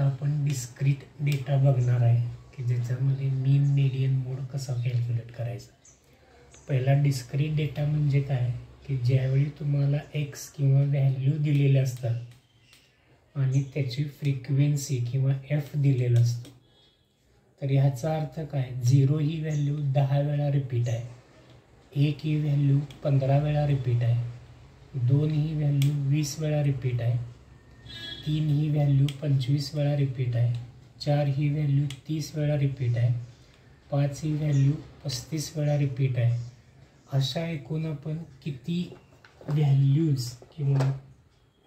आता आपण discrete data बघणार आहे की ज्याच्यामध्ये मीन मीडियन मोड कसा कॅल्क्युलेट करायचा। पहिला डिस्क्रीट डेटा म्हणजे काय की ज्यावेळी तुम्हाला एक्स किंवा व्हॅल्यू दिलेले असतात आणि त्याची फ्रिक्वेन्सी किंवा एफ दिलेला असतो, तर ह्याचा अर्थ काय, 0 ही व्हॅल्यू 10 वेळा रिपीट आहे, 1 ही व्हॅल्यू 15 वेळा रिपीट आहे, 2 ही व्हॅल्यू 20 वेळा रिपीट आहे, 3 ही व्हॅल्यू 25 वेळा रिपीट आहे, 4 ही व्हॅल्यू 30 वेळा रिपीट आहे, 5 ही व्हॅल्यू 35 वेळा रिपीट आहे। अशा एकूण आपण किती व्हॅल्यूज किंवा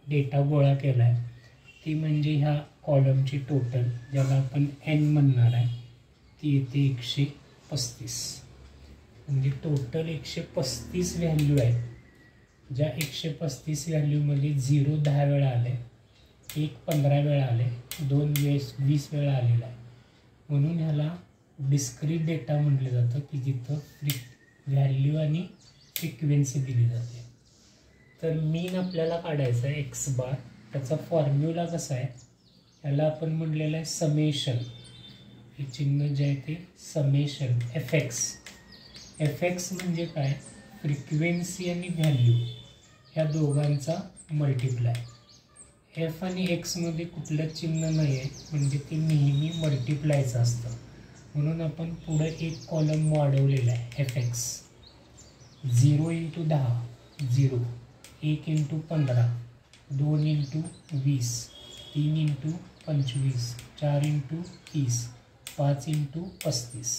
डेटा गोळा केला आहे ती म्हणजे ह्या कॉलमची टोटल, ज्याला आपण एन म्हणणार आहे, ती येते 135। म्हणजे टोटल 135 व्हॅल्यू आहेत, ज्या 135 व्हॅल्यूमध्ये 0 10 वेळा आले, 1 15 वेळा आले, 2 20 वेळा आलेला आहे, म्हणून ह्याला डिस्क्रीट डेटा म्हटलं जातं की जिथं व्हॅल्यू आणि फ्रिक्वेन्सी दिली जाते। तर मीन आपल्याला काढायचा आहे एक्स बार, त्याचा फॉर्म्युला कसा आहे, याला आपण म्हटलेलं आहे समेशन, हे चिन्ह जे आहे ते समेशन एफ एक्स म्हणजे काय, फ्रिक्वेन्सी आणि व्हॅल्यू ह्या दोघांचा मल्टिप्लाय। एफ आणि एक्समध्ये कुठलं चिन्ह नाही आहे म्हणजे ते नेहमी मल्टिप्लायचं असतं, म्हणून आपण पुढे एक कॉलम वाढवलेला आहे F x. 0 × 10 0, 1 × 15, 2 × 20, 3 × 25, 4 × 30, 5 × 35।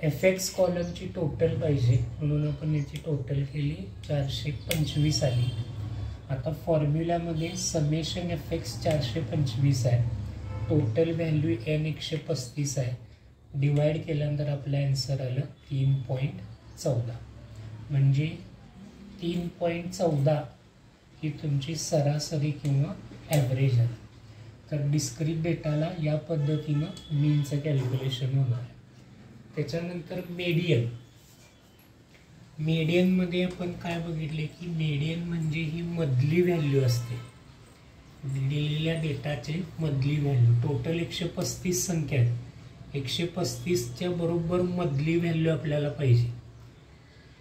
F x कॉलमची total पाहिजे म्हणून आपण याची टोटल केली, 425 आली। आता फॉर्म्युल्यामध्ये समेशन एफ एक्स 425 आहे, टोटल व्हॅल्यू एन 135 आहे, डिवाइड केल्यानंतर आपलं आन्सर आलं 3.14। म्हणजे 3.14 ही तुमची सरासरी किंवा ॲव्हरेज आहे। तर डिस्क्रीट डेटाला या पद्धतीनं मीनचं कॅल्क्युलेशन होणार आहे। त्याच्यानंतर मीडियनमध्ये आपण काय बघितले की मीडियन म्हणजे ही मधली व्हॅल्यू असते, दिलेल्या डेटाचे मधली व्हॅल्यू। टोटल 135 संख्या आहेत, 135च्या बरोबर मधली व्हॅल्यू आपल्याला पाहिजे।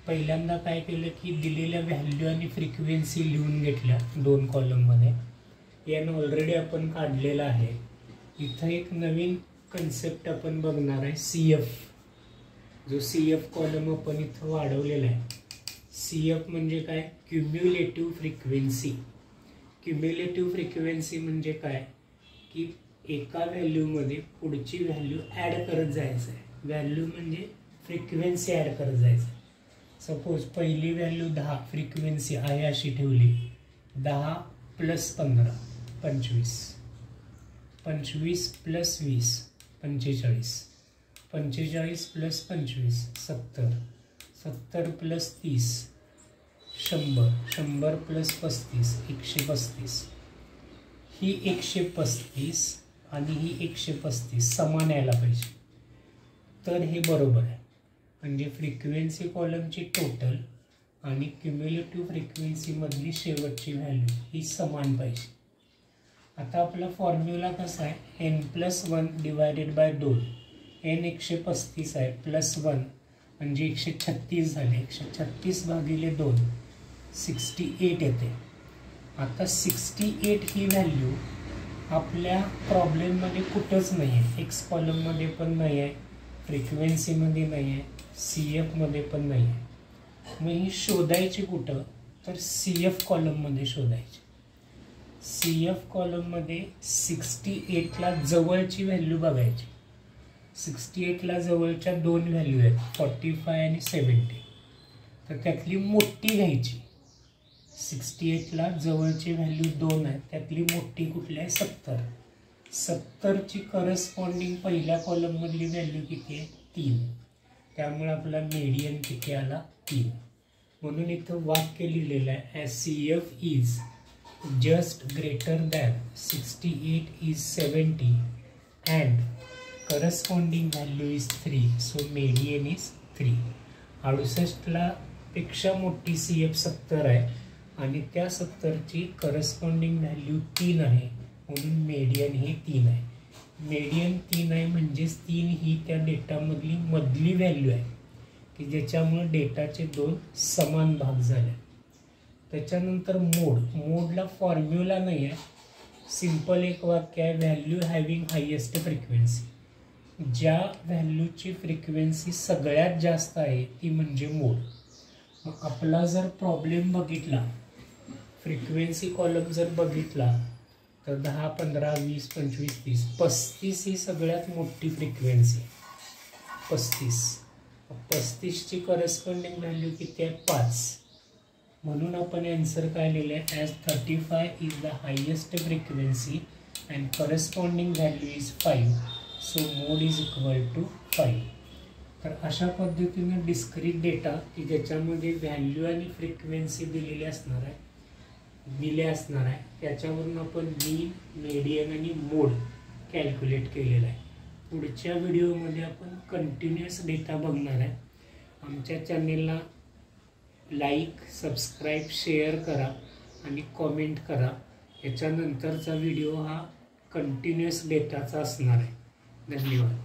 पहिल्यांदा काय केलं की दिलेल्या व्हॅल्यू आणि फ्रिक्वेन्सी लिहून घेतल्या 2 कॉलममध्ये, यानं ऑलरेडी आपण काढलेला आहे। इथं एक नवीन कन्सेप्ट आपण बघणार आहे सी एफ, जो सी एफ कॉलम आपण इथं वाढवलेला आहे। सी एफ म्हणजे काय, क्युम्युलेटिव्ह फ्रिक्वेन्सी। क्युम्युलेटिव्ह फ्रिक्वेन्सी म्हणजे काय की एका व्हॅल्यूमध्ये पुढची व्हॅल्यू ॲड करत जायचं आहे, व्हॅल्यू म्हणजे फ्रिक्वेन्सी ॲड करत जायचं आहे। सपोज पहिली व्हॅल्यू 10, फ्रिक्वेन्सी आहे अशी ठेवली, 10 + 15 25, 25 + 20 45, 45 + 25 70, 70 + 30 100, 100 + 35 135। ही 135 आणि ही 135 समान यायला पाहिजे, तर हे बरोबर आहे। म्हणजे फ्रिक्वेन्सी कॉलमची टोटल आणि क्युम्युलेटिव्ह फ्रिक्वेन्सीमधली शेवटची व्हॅल्यू ही समान पाहिजे। आता आपला फॉर्म्युला कसा आहे, n+1 / 2, n 135 आहे +1 म्हणजे 136 झाले, 136 / 2 68 येते। आता 68 ही व्हॅल्यू आपल्या प्रॉब्लेममध्ये कुठंच नाही आहे, एक्स कॉलममध्ये पण नाही आहे, फ्रिक्वेन्सीमध्ये नाही आहे, सी एफमध्ये पण नाही आहे। मग ही शोधायची कुठं, तर सी एफ कॉलममध्ये शोधायची। सी एफ कॉलममध्ये 68ला जवळची व्हॅल्यू बघायची। 68ला जवळच्या 2 व्हॅल्यू आहेत, 45 आणि 70, तर त्यातली मोठी घ्यायची। 68ला जवळची व्हॅल्यू 2 आहे, त्यातली मोठी कुठली आहे, 70। 70ची करस्पॉन्डिंग पहिल्या कॉलममधली व्हॅल्यू किती आहे, 3, त्यामुळे आपला मीडियन किती आला, 3। म्हणून इथं वाक्य लिहिलेलं आहे, as C F is just greater than 68 is 70 and corresponding value is 3, so median is 3। 68ला पेक्षा मोठी सी एफ 70 आहे आणि त्या 70ची करस्पॉन्डिंग व्हॅल्यू 3 आहे, म्हणून मेडियन हे 3 आहे. मेडियन 3 आहे म्हणजेच 3 ही त्या डेटामधली मधली व्हॅल्यू आहे की ज्याच्यामुळे डेटाचे 2 समान भाग झाले. त्याच्यानंतर मोडला फॉर्म्युला नाही आहे, सिंपल एक वाक्य आहे, व्हॅल्यू हॅविंग हायेस्ट फ्रिक्वेन्सी. ज्या व्हॅल्यूची फ्रिक्वेन्सी सगळ्यात जास्त आहे ती म्हणजे मोड. मग आपला जर प्रॉब्लेम बघितला, फ्रिक्वेन्सी कॉलम जर बघितला तर 10, 15, 20, 25, 30, 35 ही सगळ्यात मोठी फ्रिक्वेन्सी. 35ची करस्पॉन्डिंग व्हॅल्यू किती आहे? 5. म्हणून आपण आन्सर काय लिहिलं आहे? As 35 is the highest frequency and corresponding value is 5, so mode is equal to 5. तर अशा पद्धतीनं डिस्क्रीट डेटा की ज्याच्यामध्ये व्हॅल्यू आणि फ्रिक्वेन्सी दिलेली असणार आहे, त्याच्यावरून आपण मीन, मेडियन आणि मोड कॅल्क्युलेट केलेला आहे. पुढच्या व्हिडिओमध्ये आपण कंटिन्युअस डेटा बघणार आहे. आमच्या चॅनेलला लाईक, सबस्क्राईब, शेअर करा आणि कॉमेंट करा. याच्यानंतरचा व्हिडिओ हा कंटिन्युअस डेटाचा असणार आहे. धन्यवाद.